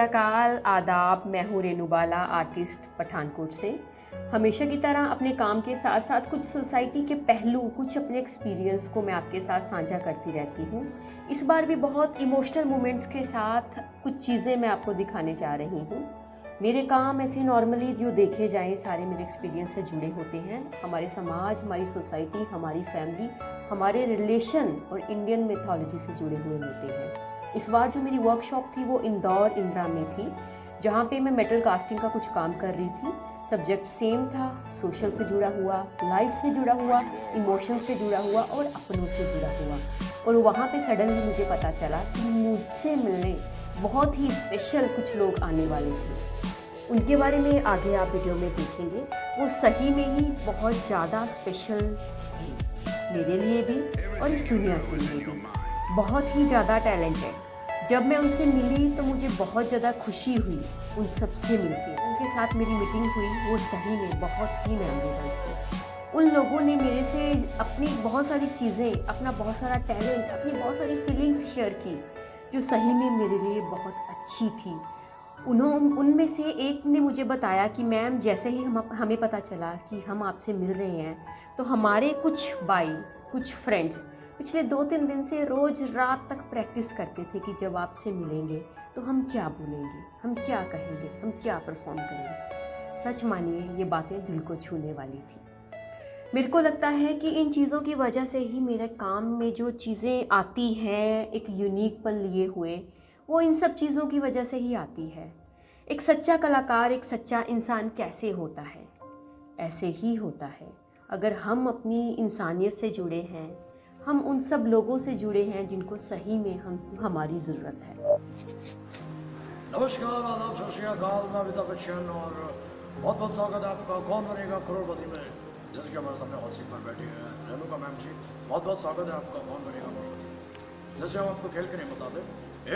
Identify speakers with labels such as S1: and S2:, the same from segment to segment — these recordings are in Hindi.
S1: अकाल, आदाब। मैं हूँ रेनू बाला, आर्टिस्ट पठानकोट से। हमेशा की तरह अपने काम के साथ साथ कुछ सोसाइटी के पहलू, कुछ अपने एक्सपीरियंस को मैं आपके साथ साझा करती रहती हूँ। इस बार भी बहुत इमोशनल मोमेंट्स के साथ कुछ चीज़ें मैं आपको दिखाने जा रही हूँ। मेरे काम ऐसे नॉर्मली जो देखे जाएँ सारे मेरे एक्सपीरियंस से जुड़े होते हैं। हमारे समाज, हमारी सोसाइटी, हमारी फैमिली, हमारे रिलेशन और इंडियन मिथोलॉजी से जुड़े हुए होते हैं। इस बार जो मेरी वर्कशॉप थी वो इंदौर इंदिरा में थी, जहाँ पे मैं मेटल कास्टिंग का कुछ काम कर रही थी। सब्जेक्ट सेम था, सोशल से जुड़ा हुआ, लाइफ से जुड़ा हुआ, इमोशन से जुड़ा हुआ और अपनों से जुड़ा हुआ। और वहाँ पे सडनली मुझे पता चला कि मुझसे मिलने बहुत ही स्पेशल कुछ लोग आने वाले थे। उनके बारे में आगे आप वीडियो में देखेंगे। वो सही में ही बहुत ज़्यादा स्पेशल थे, मेरे लिए भी और इस दुनिया के लिए भी। बहुत ही ज़्यादा टैलेंटेड। जब मैं उनसे मिली तो मुझे बहुत ज़्यादा खुशी हुई उन सबसे मिलके। उनके साथ मेरी मीटिंग हुई, वो सही में बहुत ही मेमोरेबल थी। उन लोगों ने मेरे से अपनी बहुत सारी चीज़ें, अपना बहुत सारा टैलेंट, अपनी बहुत सारी फीलिंग्स शेयर की, जो सही में मेरे लिए बहुत अच्छी थी। उनमें से एक ने मुझे बताया कि मैम, जैसे ही हमें पता चला कि हम आपसे मिल रहे हैं, तो हमारे कुछ फ्रेंड्स पिछले 2-3 दिन से रोज़ रात तक प्रैक्टिस करते थे कि जब आपसे मिलेंगे तो हम क्या बोलेंगे, हम क्या कहेंगे, हम क्या परफॉर्म करेंगे। सच मानिए, ये बातें दिल को छूने वाली थी। मेरे को लगता है कि इन चीज़ों की वजह से ही मेरे काम में जो चीज़ें आती हैं एक यूनिकपन लिए हुए, वो इन सब चीज़ों की वजह से ही आती है। एक सच्चा कलाकार, एक सच्चा इंसान कैसे होता है? ऐसे ही होता है अगर हम अपनी इंसानियत से जुड़े हैं, हम उन सब लोगों से जुड़े हैं जिनको सही में हमारी ज़रूरत है।
S2: नमस्कार, आदाब, सत श्री अकाल। मैं अमिताभ बच्चन और बहुत बहुत स्वागत है आपका कौन बनेगा करोड़पति में। जैसे कि हमारे सामने हॉट सीट पर बैठी है रेणुका मैम जी, बहुत बहुत स्वागत है आपका कौन बनेगा करोड़पति। जैसे हम आपको खेल के नहीं बता दें,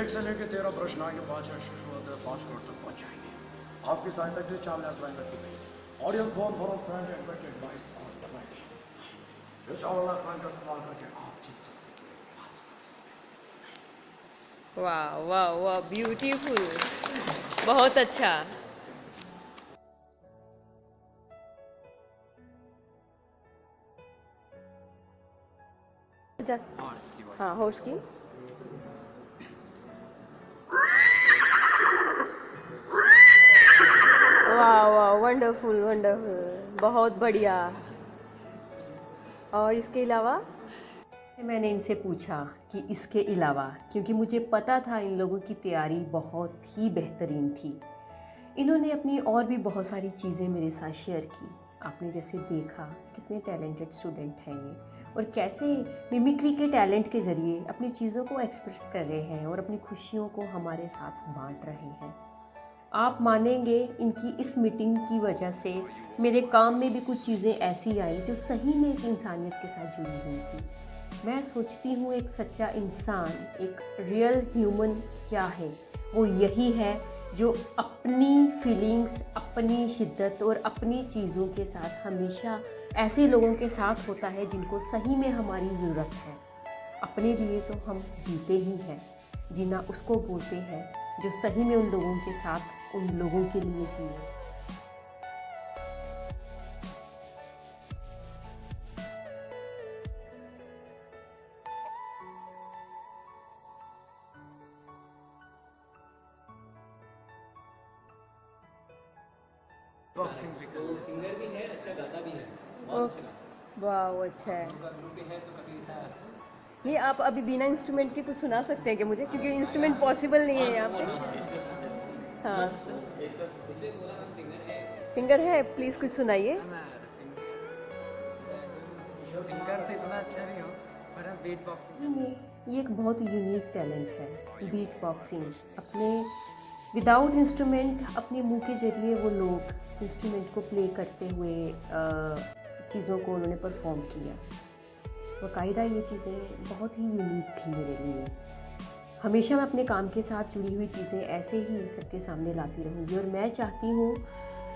S2: 1 से लेकर 13 प्रश्न आएंगे, 5 करोड़ तक पहुँच जाएंगे। आपकी सहायता के लिए 4 लाइन रखी गई। Audience phone for friend and best advice और लगाएंगे। इस ऑनलाइन फ्रेंड का इस्तेमाल करके आप जीत सकते हैं।
S3: वाह वाह वाह, ब्यूटीफुल, बहुत अच्छा। हाँ, हॉर्स की। वाह वाह, वंडरफुल वंडरफुल, बहुत बढ़िया। और इसके अलावा
S1: मैंने इनसे पूछा कि इसके अलावा, क्योंकि मुझे पता था इन लोगों की तैयारी बहुत ही बेहतरीन थी। इन्होंने अपनी और भी बहुत सारी चीज़ें मेरे साथ शेयर की। आपने जैसे देखा कितने टैलेंटेड स्टूडेंट हैं ये, और कैसे मिमिक्री के टैलेंट के ज़रिए अपनी चीज़ों को एक्सप्रेस कर रहे हैं और अपनी खुशियों को हमारे साथ बांट रहे हैं। आप मानेंगे, इनकी इस मीटिंग की वजह से मेरे काम में भी कुछ चीज़ें ऐसी आई जो सही में एक इंसानियत के साथ जुड़ी हुई थी। मैं सोचती हूँ एक सच्चा इंसान, एक रियल ह्यूमन क्या है, वो यही है जो अपनी फीलिंग्स, अपनी शिद्दत और अपनी चीज़ों के साथ हमेशा ऐसे लोगों के साथ होता है जिनको सही में हमारी ज़रूरत है। अपने लिए तो हम जीते ही हैं, जीना उसको बोलते हैं जो सही में उन लोगों के साथ, उन लोगों के लिए जिए।
S4: बॉक्सिंग भी तो सिंगर भी है, अच्छा गाता भी है, बहुत अच्छा गाता
S3: वाह, अच्छा है।
S4: है। उनका ग्रुप भी है तो कभी ऐसा
S3: नहीं, आप अभी बिना इंस्ट्रूमेंट के कुछ सुना सकते हैं क्या मुझे, क्योंकि इंस्ट्रूमेंट पॉसिबल नहीं है यहाँ पे। हाँ,
S4: इसलिए बोला हम सिंगर है।
S3: सिंगर है, प्लीज़ कुछ सुनाइए।
S4: सिंगर तो इतना अच्छा नहीं हो, पर हम बीट बॉक्सिंग
S1: में ये एक बहुत यू टैलेंट है, बीट बॉक्सिंग। अपने विदाउट इंस्ट्रूमेंट, अपने मुंह के ज़रिए वो लोग इंस्ट्रूमेंट को प्ले करते हुए चीज़ों को उन्होंने परफॉर्म किया। बाकायदा ये चीज़ें बहुत ही यूनिक थी मेरे लिए। हमेशा मैं अपने काम के साथ जुड़ी हुई चीज़ें ऐसे ही सबके सामने लाती रहूँगी, और मैं चाहती हूँ,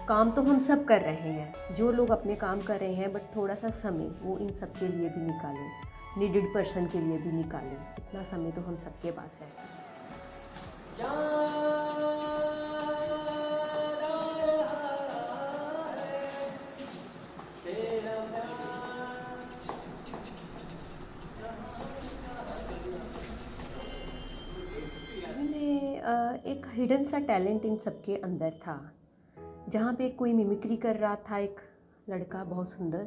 S1: काम तो हम सब कर रहे हैं, जो लोग अपने काम कर रहे हैं, बट थोड़ा सा समय वो इन सब के लिए भी निकालें, नीडेड पर्सन के लिए भी निकालें। इतना समय तो हम सबके पास है। एक हिडन सा टैलेंट इन सबके अंदर था। जहाँ पे कोई मिमिक्री कर रहा था, एक लड़का बहुत सुंदर,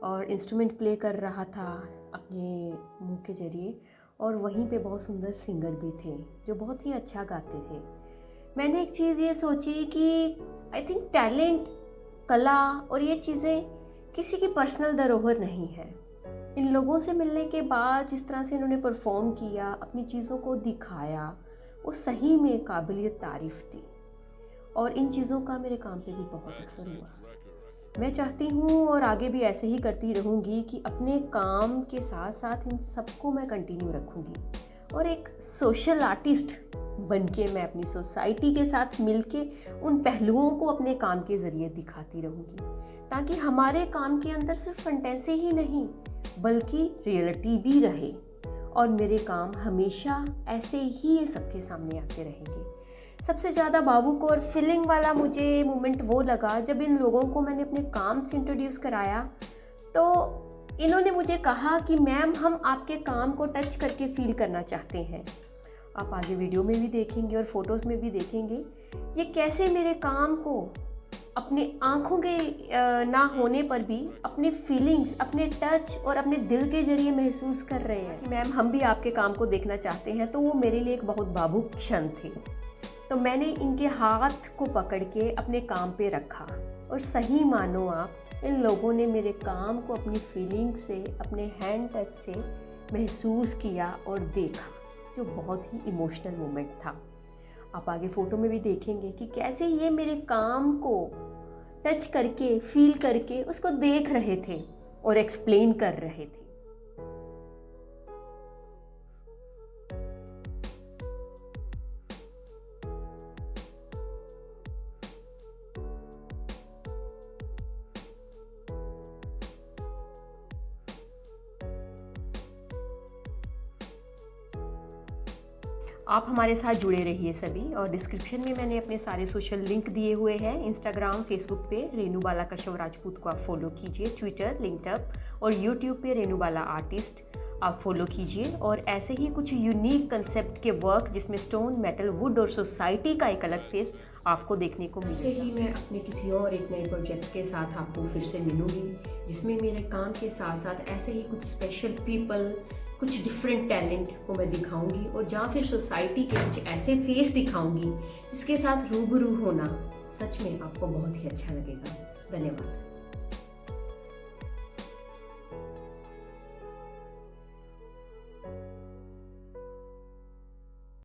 S1: और इंस्ट्रूमेंट प्ले कर रहा था अपने मुंह के ज़रिए, और वहीं पे बहुत सुंदर सिंगर भी थे जो बहुत ही अच्छा गाते थे। मैंने एक चीज़ ये सोची कि आई थिंक टैलेंट, कला और ये चीज़ें किसी की पर्सनल धरोहर नहीं है। इन लोगों से मिलने के बाद जिस तरह से इन्होंने परफॉर्म किया, अपनी चीज़ों को दिखाया, वो सही में काबिलियत तारीफ़ थी, और इन चीज़ों का मेरे काम पे भी बहुत असर हुआ। मैं चाहती हूँ और आगे भी ऐसे ही करती रहूँगी कि अपने काम के साथ साथ इन सबको मैं कंटिन्यू रखूँगी, और एक सोशल आर्टिस्ट बनके मैं अपनी सोसाइटी के साथ मिलके उन पहलुओं को अपने काम के ज़रिए दिखाती रहूँगी, ताकि हमारे काम के अंदर सिर्फ फंटेंसी ही नहीं बल्कि रियलिटी भी रहे, और मेरे काम हमेशा ऐसे ही सबके सामने आते रहेंगे। सबसे ज़्यादा भावुक और फीलिंग वाला मुझे मोमेंट वो लगा जब इन लोगों को मैंने अपने काम से इंट्रोड्यूस कराया, तो इन्होंने मुझे कहा कि मैम, हम आपके काम को टच करके फील करना चाहते हैं। आप आगे वीडियो में भी देखेंगे और फोटोज़ में भी देखेंगे ये कैसे मेरे काम को अपने आँखों के ना होने पर भी अपने फीलिंग्स, अपने टच और अपने दिल के ज़रिए महसूस कर रहे हैं कि मैम, हम भी आपके काम को देखना चाहते हैं। तो वो मेरे लिए एक बहुत भावुक क्षण थे। तो मैंने इनके हाथ को पकड़ के अपने काम पे रखा, और सही मानो आप, इन लोगों ने मेरे काम को अपनी फीलिंग से, अपने हैंड टच से महसूस किया और देखा, जो बहुत ही इमोशनल मोमेंट था। आप आगे फ़ोटो में भी देखेंगे कि कैसे ये मेरे काम को टच करके, फील करके उसको देख रहे थे और एक्सप्लेन कर रहे थे। आप हमारे साथ जुड़े रहिए सभी, और डिस्क्रिप्शन में मैंने अपने सारे सोशल लिंक दिए हुए हैं। इंस्टाग्राम, फेसबुक पे रेणुबाला कश्यप राजपूत को आप फॉलो कीजिए, ट्विटर, लिंक्डअप और यूट्यूब पे रेणुबाला आर्टिस्ट आप फॉलो कीजिए। और ऐसे ही कुछ यूनिक कंसेप्ट के वर्क जिसमें स्टोन, मेटल, वुड और सोसाइटी का एक अलग फेस आपको देखने को मिलेगा। ऐसे ही मैं अपने किसी और एक नए प्रोजेक्ट के साथ आपको फिर से मिलूँगी, जिसमें मेरे काम के साथ साथ ऐसे ही कुछ स्पेशल पीपल, कुछ डिफरेंट टैलेंट को मैं दिखाऊंगी, और जहाँ फिर सोसाइटी के कुछ ऐसे फेस दिखाऊंगी जिसके साथ रूबरू होना सच में आपको बहुत ही अच्छा लगेगा। धन्यवाद।